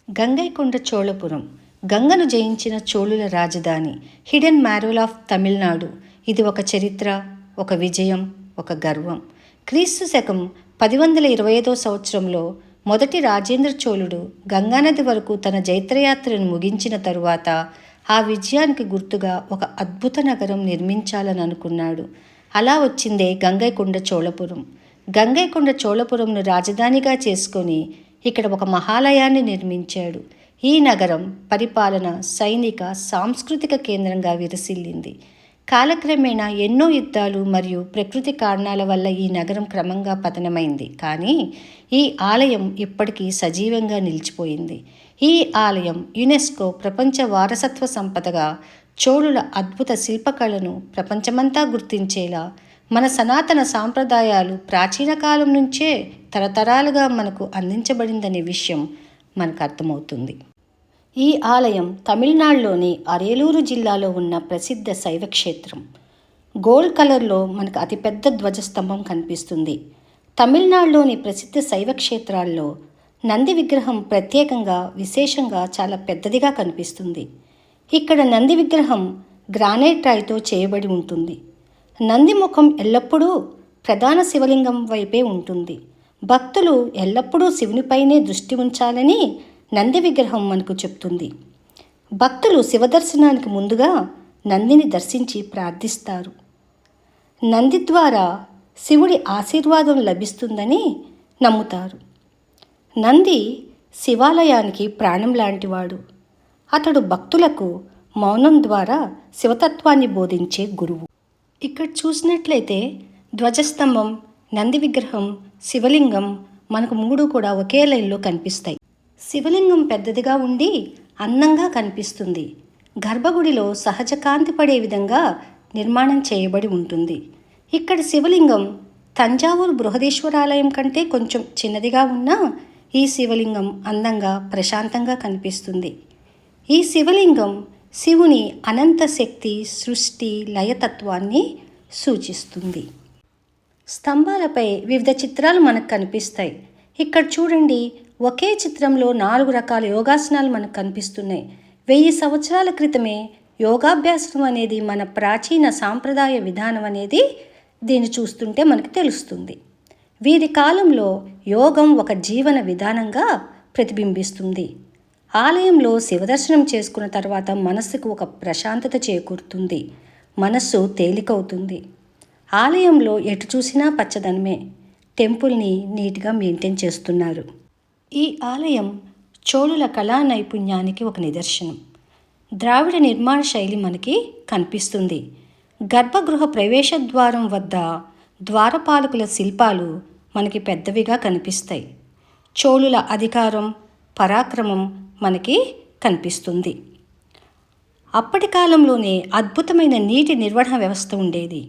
గంగైకొండ చోళపురం గంగను జయించిన చోళుల రాజధాని, హిడెన్ మ్యారోల్ ఆఫ్ తమిళనాడు. ఇది ఒక చరిత్ర, ఒక విజయం, ఒక గర్వం. క్రీస్తు శకం 1025 సంవత్సరంలో మొదటి రాజేంద్ర చోళుడు గంగానది వరకు తన జైత్రయాత్రను ముగించిన తరువాత ఆ విజయానికి గుర్తుగా ఒక అద్భుత నగరం నిర్మించాలని అనుకున్నాడు. అలా వచ్చిందే గంగైకొండ చోళపురం. గంగైకొండ చోళపురంను రాజధానిగా చేసుకొని ఇక్కడ ఒక మహాలయాన్ని నిర్మించాడు. ఈ నగరం పరిపాలన, సైనిక, సాంస్కృతిక కేంద్రంగా విరసిల్లింది. కాలక్రమేణా ఎన్నో యుద్ధాలు మరియు ప్రకృతి కారణాల వల్ల ఈ నగరం క్రమంగా పతనమైంది. కానీ ఈ ఆలయం ఇప్పటికీ సజీవంగా నిలిచిపోయింది. ఈ ఆలయం యునెస్కో ప్రపంచ వారసత్వ సంపదగా చోళుల అద్భుత శిల్పకళను ప్రపంచమంతా గుర్తించేలా, మన సనాతన సాంప్రదాయాలు ప్రాచీన కాలం నుంచే తరతరాలుగా మనకు అందించబడిందనే విషయం మనకు అర్థమవుతుంది. ఈ ఆలయం తమిళనాడులోని అరియలూరు జిల్లాలో ఉన్న ప్రసిద్ధ శైవక్షేత్రం. గోల్డ్ కలర్లో మనకు అతిపెద్ద ధ్వజస్తంభం కనిపిస్తుంది. తమిళనాడులోని ప్రసిద్ధ శైవక్షేత్రాల్లో నంది విగ్రహం ప్రత్యేకంగా, విశేషంగా చాలా పెద్దదిగా కనిపిస్తుంది. ఇక్కడ నంది విగ్రహం గ్రానైట్ రాయితో చేయబడి ఉంటుంది. నంది ముఖం ఎల్లప్పుడూ ప్రధాన శివలింగం వైపే ఉంటుంది. భక్తులు ఎల్లప్పుడూ శివునిపైనే దృష్టి ఉంచాలని నంది విగ్రహం మనకు చెప్తుంది. భక్తులు శివదర్శనానికి ముందుగా నందిని దర్శించి ప్రార్థిస్తారు. నంది ద్వారా శివుడి ఆశీర్వాదం లభిస్తుందని నమ్ముతారు. నంది శివాలయానికి ప్రాణం లాంటివాడు. అతడు భక్తులకు మౌనం ద్వారా శివతత్వాన్ని బోధించే గురువు. ఇక్కడ చూసినట్లయితే ధ్వజస్తంభం, నంది విగ్రహం, శివలింగం మనకు మూడు కూడా ఒకే లైన్లో కనిపిస్తాయి. శివలింగం పెద్దదిగా ఉండి అందంగా కనిపిస్తుంది. గర్భగుడిలో సహజ కాంతి పడే విధంగా నిర్మాణం చేయబడి ఉంటుంది. ఇక్కడ శివలింగం తంజావూరు బృహదీశ్వరాలయం కంటే కొంచెం చిన్నదిగా ఉన్నా ఈ శివలింగం అందంగా, ప్రశాంతంగా కనిపిస్తుంది. ఈ శివలింగం శివుని అనంత శక్తి, సృష్టి, లయతత్వాన్ని సూచిస్తుంది. స్తంభాలపై వివిధ చిత్రాలు మనకు కనిపిస్తాయి. ఇక్కడ చూడండి, ఒకే చిత్రంలో 4 రకాల యోగాసనాలు మనకు కనిపిస్తున్నాయి. 1000 సంవత్సరాల క్రితమే యోగాభ్యాసం అనేది మన ప్రాచీన సాంప్రదాయ విధానం అనేది దీన్ని చూస్తుంటే మనకు తెలుస్తుంది. వీరి కాలంలో యోగం ఒక జీవన విధానంగా ప్రతిబింబిస్తుంది. ఆలయంలో శివదర్శనం చేసుకున్న తర్వాత మనస్సుకు ఒక ప్రశాంతత చేకూరుతుంది. మనస్సు తేలికవుతుంది. ఆలయంలో ఎటు చూసినా పచ్చదనమే. టెంపుల్ని నీట్గా మెయింటైన్ చేస్తున్నారు. ఈ ఆలయం చోళుల కళా నైపుణ్యానికి ఒక నిదర్శనం. ద్రావిడ నిర్మాణ శైలి మనకి కనిపిస్తుంది. గర్భగృహ ప్రవేశ ద్వారం వద్ద ద్వారపాలకుల శిల్పాలు మనకి పెద్దవిగా కనిపిస్తాయి. చోళుల అధికారం, పరాక్రమం మనకి కనిపిస్తుంది. అప్పటి కాలంలోనే అద్భుతమైన నీటి నిర్వహణ వ్యవస్థ ఉండేది.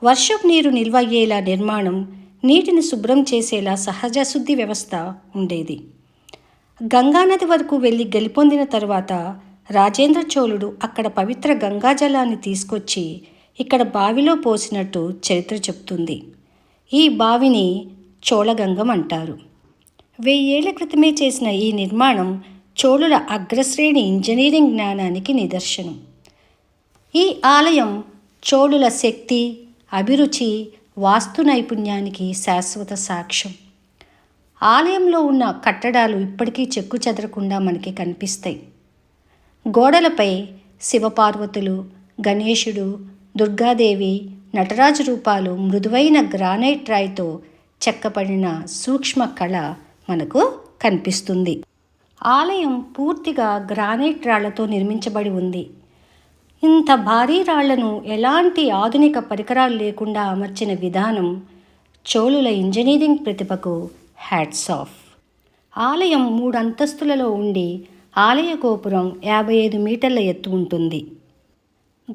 వర్షపు నీరు నిల్వ అయ్యేలా నిర్మాణం, నీటిని శుభ్రం చేసేలా సహజ శుద్ధి వ్యవస్థ ఉండేది. గంగానది వరకు వెళ్ళి గెలుపొందిన తరువాత రాజేంద్ర చోళుడు అక్కడ పవిత్ర గంగాజలాన్ని తీసుకొచ్చి ఇక్కడ బావిలో పోసినట్టు చరిత్ర చెప్తుంది. ఈ బావిని చోళగంగం అంటారు. 1000 ఏళ్ల క్రితమే చేసిన ఈ నిర్మాణం చోళుల అగ్రశ్రేణి ఇంజనీరింగ్ జ్ఞానానికి నిదర్శనం. ఈ ఆలయం చోళుల శక్తి, అభిరుచి, వాస్తు నైపుణ్యానికి శాశ్వత సాక్ష్యం. ఆలయంలో ఉన్న కట్టడాలు ఇప్పటికీ చెక్కు చెదరకుండా మనకి కనిపిస్తాయి. గోడలపై శివపార్వతులు, గణేశుడు, దుర్గాదేవి, నటరాజు రూపాలు మృదువైన గ్రానైట్ రాయితో చెక్కబడిన సూక్ష్మ కళ మనకు కనిపిస్తుంది. ఆలయం పూర్తిగా గ్రానైట్ రాళ్లతో నిర్మించబడి ఉంది. ఇంత భారీ రాళ్లను ఎలాంటి ఆధునిక పరికరాలు లేకుండా అమర్చిన విధానం చోళుల ఇంజనీరింగ్ ప్రతిభకు హ్యాట్స్ ఆఫ్. ఆలయం 3 అంతస్తులలో ఉండి ఆలయ గోపురం 55 మీటర్ల ఎత్తు ఉంటుంది.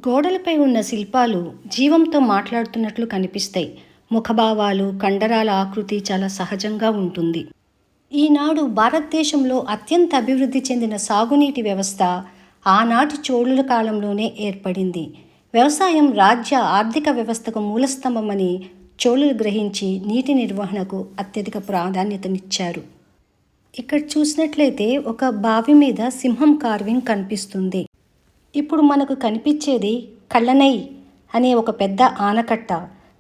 గోడలపై ఉన్న శిల్పాలు జీవంతో మాట్లాడుతున్నట్లు కనిపిస్తాయి. ముఖభావాలు, కండరాల ఆకృతి చాలా సహజంగా ఉంటుంది. ఈనాడు భారతదేశంలో అత్యంత అభివృద్ధి చెందిన సాగునీటి వ్యవస్థ ఆనాటి చోళుల కాలంలోనే ఏర్పడింది. వ్యవసాయం రాజ్య ఆర్థిక వ్యవస్థకు మూలస్తంభమని చోళులు గ్రహించి నీటి నిర్వహణకు అత్యధిక ప్రాధాన్యతనిచ్చారు. ఇక్కడ చూసినట్లయితే ఒక బావి మీద సింహం కార్వింగ్ కనిపిస్తుంది. ఇప్పుడు మనకు కనిపించేది కళ్ళనై అనే ఒక పెద్ద ఆనకట్ట.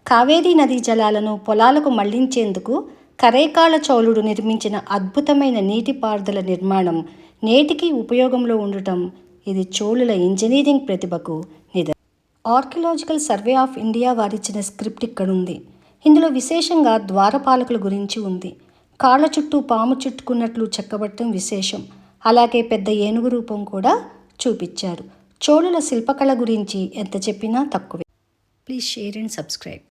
కావేరీ నదీ జలాలను పొలాలకు మళ్లించేందుకు కరైకాల చోళుడు నిర్మించిన అద్భుతమైన నీటిపారుదల నిర్మాణం నేటికి ఉపయోగంలో ఉండటం ఇది చోళుల ఇంజనీరింగ్ ప్రతిభకు నిదర్శనం. ఆర్కియలాజికల్ సర్వే ఆఫ్ ఇండియా వారిచ్చిన స్క్రిప్ట్ ఇక్కడుంది. ఇందులో విశేషంగా ద్వారపాలకుల గురించి ఉంది. కాళ్ళ చుట్టూ పాము చుట్టుకున్నట్లు చెక్కబట్టం విశేషం. అలాగే పెద్ద ఏనుగు రూపం కూడా చూపించారు. చోళుల శిల్పకళ గురించి ఎంత చెప్పినా తక్కువే. Please share and subscribe.